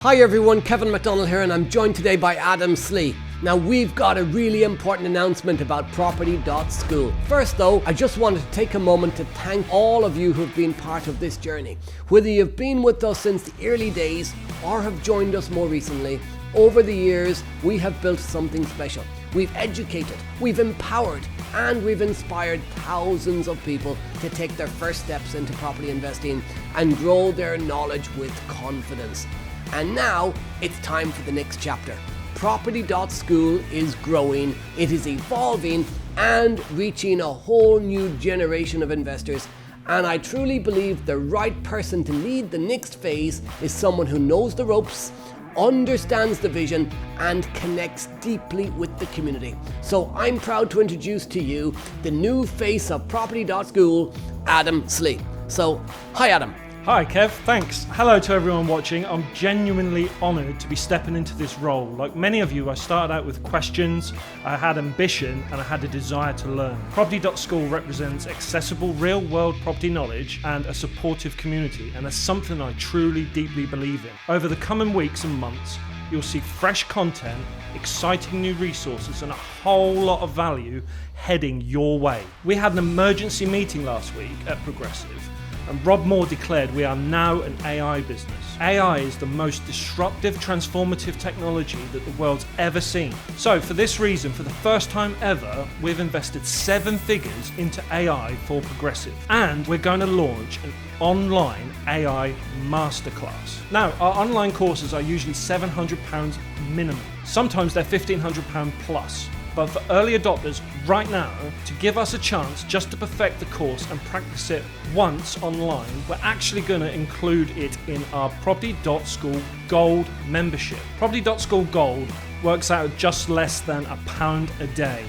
Hi everyone, Kevin McDonnell here, and I'm joined today by Adam Slee. Now we've got a really important announcement about Property.School. First though, I just wanted to take a moment to thank all of you who've been part of this journey. Whether you've been with us since the early days or have joined us more recently, over the years we have built something special. We've educated, we've empowered, and we've inspired thousands of people to take their first steps into property investing and grow their knowledge with confidence. And now it's time for the next chapter. Property.School is growing, it is evolving and reaching a whole new generation of investors. And I truly believe the right person to lead the next phase is someone who knows the ropes, understands the vision and connects deeply with the community. So I'm proud to introduce to you the new face of Property.School, Adam Slee. So, hi Adam. Hi Kev, thanks. Hello to everyone watching. I'm genuinely honoured to be stepping into this role. Like many of you, I started out with questions, I had ambition and I had a desire to learn. Property.School represents accessible real-world property knowledge and a supportive community, and that's something I truly deeply believe in. Over the coming weeks and months, you'll see fresh content, exciting new resources and a whole lot of value heading your way. We had an emergency meeting last week at Progressive, and Rob Moore declared we are now an AI business. AI is the most disruptive, transformative technology that the world's ever seen. So for this reason, for the first time ever, we've invested 7 figures into AI for Progressive. And we're going to launch an online AI masterclass. Now, our online courses are usually £700 minimum. Sometimes they're £1,500 plus. But for early adopters right now, to give us a chance just to perfect the course and practice it once online, we're actually going to include it in our Property.School Gold membership. Property.School Gold works out at just less than £1 a day,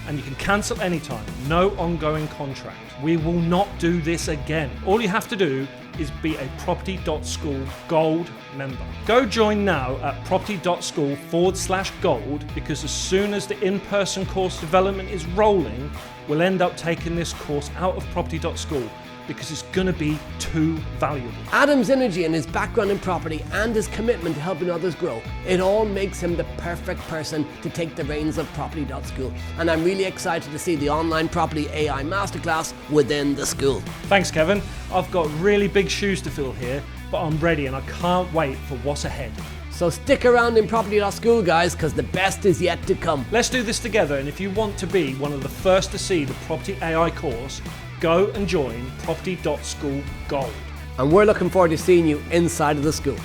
and you can cancel anytime, no ongoing contract. We will not do this again. All you have to do is be a Property.School Gold member. Go join now at Property.School/gold, because as soon as the in-person course development is rolling, we'll end up taking this course out of Property.School because it's going to be too valuable. Adam's energy and his background in property and his commitment to helping others grow, it all makes him the perfect person to take the reins of Property.School. And I'm really excited to see the online property AI masterclass within the school. Thanks Kevin. I've got really big shoes to fill here, but I'm ready and I can't wait for what's ahead. So stick around in Property.School guys, because the best is yet to come. Let's do this together, and if you want to be one of the first to see the Property AI course, go and join Property.School Gold. And we're looking forward to seeing you inside of the school.